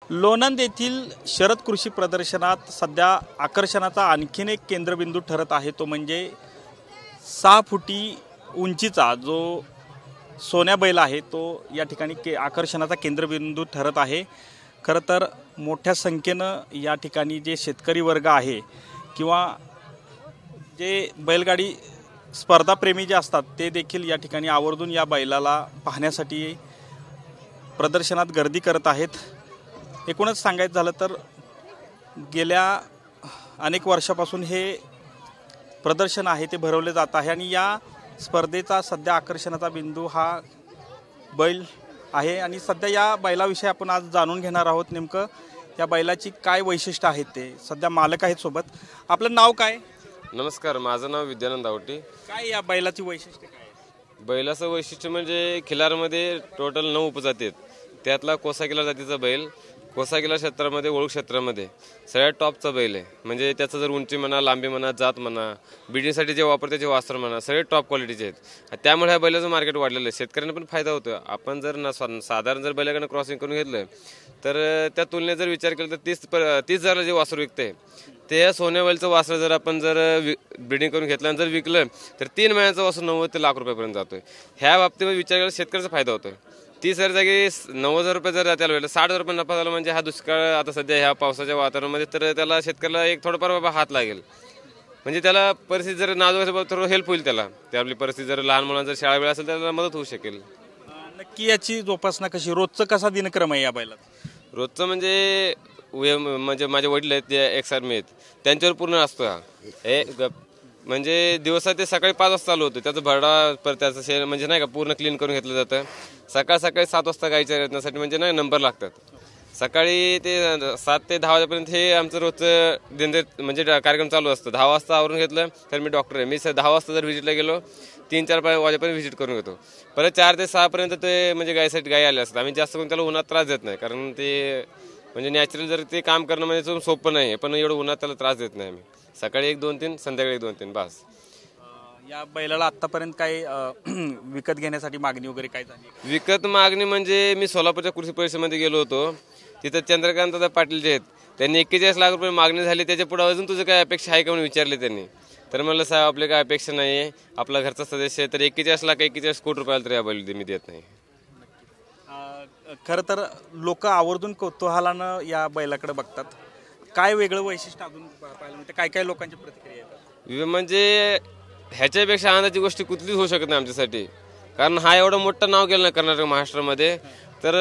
लोणंद येथील शरद कृषी प्रदर्शनात सध्या आकर्षणाचा आणखीन एक केंद्रबिंदू ठरत आहे, तो म्हणजे 6 फुटी उंचीचा जो सोन्या बैल आहे तो या ठिकाणी आकर्षणाचा केंद्रबिंदू ठरत आहे। खरं तर मोठ्या संख्येनं या ठिकाणी जे शेतकरी वर्ग आहे किंवा जे बैलगाडी स्पर्धाप्रेमी जे असतात ते देखील या ठिकाणी आवर्जून या बैलाला पाहण्यासाठी प्रदर्शनात गर्दी करत आहेत। एकूणच सांगायचं झालं तर गेल्या अनेक वर्षापासून हे प्रदर्शन आहे ते भरवले जात आहे आणि या स्पर्धेचा सध्या आकर्षणाचा बिंदू हा बैल आहे आणि सध्या या बैलाविषयी आपण आज जाणून घेणार आहोत। नेमकं या बैलाची काय वैशिष्ट्य आहेत ते सध्या मालक आहेत सोबत। आपलं नाव काय? नमस्कार, माझं नाव विद्यानंद दावटी। काय या बैलाची वैशिष्ट्य काय? बैलाचं वैशिष्ट्य म्हणजे खिलारमध्ये टोटल 9 उपजाती आहेत, त्यातला कोसा किल्लार जातीचा बैल कोसा किल्लार क्षेत्रामध्ये ओळख क्षेत्रामध्ये सगळ्यात टॉपचा बैल आहे। म्हणजे त्याचं जर उंची म्हणा, लांबी म्हणा, जात म्हणा, ब्रीडिंगसाठी जे वापरते जे वासर म्हणा सगळे टॉप क्वालिटीचे आहेत। त्यामुळे ह्या बैलाचं मार्केट वाढलेलं आहे, शेतकऱ्यांना पण फायदा होतो। आपण जर साधारण जर बैलाकडनं क्रॉसिंग करून घेतलं तर त्या तुलनेत जर विचार केला तर 30,000 जे वासर विकते ते सोन्या बैलचं वासर जर आपण जर ब्रीडिंग करून घेतलं आणि जर विकलं तर 3 महिन्याचं वासर 90 ते लाख रुपयापर्यंत जातोय। ह्या बाबतीमध्ये विचार केला शेतकऱ्याचा फायदा होतोय। 30,000 जागी 90,000 रुपये जर त्याला भेटलं 60,000 रुपये नफा झाला म्हणजे हा दुष्काळ आता सध्या ह्या पावसाच्या वातावरणामध्ये तर त्याला शेतकऱ्याला एक थोडंफार बाबा हात लागेल। म्हणजे त्याला परिस्थिती जर नाजूक असेल थोडं हेल्प होईल त्याला, त्या आपली परिस्थिती जर लहान मुलांना जर शाळा वेळ असेल तर त्याला मदत होऊ शकेल। नक्की याची जोपासना कशी, रोजचं कसा दिनक्रम आहे या बैलाचा? रोजचं म्हणजे माझे वडील आहेत ते एक्स आर्मी आहेत, त्यांच्यावर पूर्ण असतो हा। म्हणजे दिवसात ते सकाळी 5 वाजता चालू होतं, त्याचं भरडा पर त्याचं शेण म्हणजे नाही का पूर्ण क्लीन करून घेतलं जातं। सकाळी 7 वाजता गायच्या रत्नासाठी म्हणजे नाही नंबर लागतात। सकाळी ते 7 ते 10 वाजेपर्यंत हे आमचं रोजचं दिनदर म्हणजे कार्यक्रम चालू असतं। 10 वाजता आवरून घेतलं तर मी डॉक्टर आहे, मी 10 वाजता जर व्हिजिटला गेलो 3-4 वाजेपर्यंत व्हिजिट करून घेतो। परत 4 ते 6 पर्यंत ते म्हणजे गायसाठी गाय आले असतात। आम्ही जास्त करून त्याला उन्हात त्रास देत नाही, कारण ते म्हणजे नॅचरल जर ते काम करणं म्हणजे सोपं नाही, पण एवढं उन्हात त्याला त्रास देत नाही आम्ही। सकाळी 1-2-3 संध्याकाळी 1-2-3 बस। या बैलाला आतापर्यंत काय विकत घेण्यासाठी मागणी वगैरे काय झाली? विकत मागणी म्हणजे मी सोलापूरच्या कृषी परिषदेमध्ये गेलो होतो, तिथं चंद्रकांत पाटील जे आहेत त्यांनी 41 लाख रुपये मागणी झाली। त्याच्या पुढे अजून तुझं काय अपेक्षा आहे का म्हणून विचारले त्यांनी, तर म्हणलं साहेब आपले काय अपेक्षा नाही आहे, आपला घरचा सदस्य आहे, तर 41 कोटी रुपयाला तरी या बैल मी देत नाही। खरं तर लोक आवर्जून कौतूहलानं या बैलाकडे बघतात, काय वेगळं वैशिष्ट्य अजून पाहायला मिळतं? काय लोकांची प्रतिक्रिया येतात? म्हणजे ह्याच्यापेक्षा आनंदाची गोष्ट कुठलीच होऊ शकत नाही आमच्यासाठी, कारण हा एवढं मोठं नाव केलं ना कर्नाटक महाराष्ट्रामध्ये, तर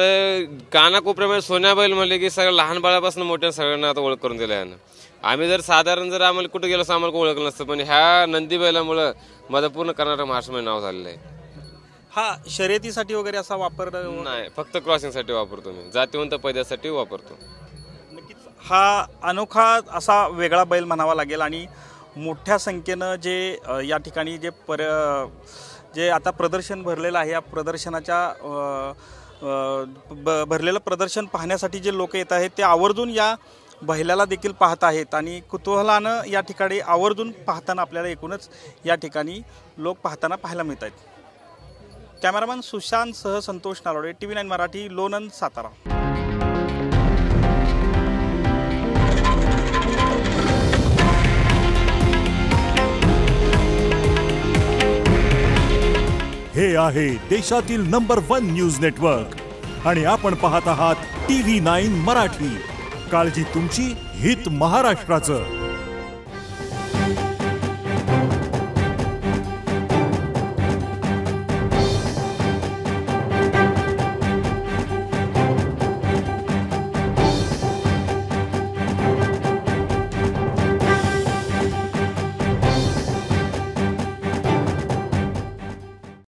कानाकोपऱ्यामध्ये सोन्या बैल म्हणले की सगळं लहान बाळापासून मोठ्या सगळ्यांना आता ओळख करून दिलं यानं। आम्ही जर साधारण जर आम्हाला कुठं गेलो असं आम्हाला ओळख नसतं, पण ह्या नंदी बैलामुळं माझं पूर्ण कर्नाटक महाराष्ट्रामध्ये नाव झालेलं आहे। हा शर्यतीसाठी वगैरे असा वापर नाही, फक्त क्रॉसिंगसाठी वापरतो मी, जातीवंत पैद्यासाठी वापरतो। नक्कीच हा अनोखा असा वेगळा बैल म्हणावा लागेल आणि मोठ्या संख्येनं जे या ठिकाणी जे आता प्रदर्शन भरलेलं आहे, या प्रदर्शनाच्या भरलेलं प्रदर्शन पाहण्यासाठी जे लोक येत आहेत ते आवर्जून या बैलाला देखील पाहत आहेत आणि कुतूहलानं या ठिकाणी आवर्जून पाहताना आपल्याला एकूणच या ठिकाणी लोक पाहताना पाहायला मिळत आहेत। कॅमेरामॅन सुशांत सह संतोष नारोडे, TV9 मराठी, लोणंद, सातारा। हे आहे देशातील नंबर 1 न्यूज नेटवर्क आणि आपण पाहत आहात TV9 मराठी। काळजी तुमची, हित महाराष्ट्राचं।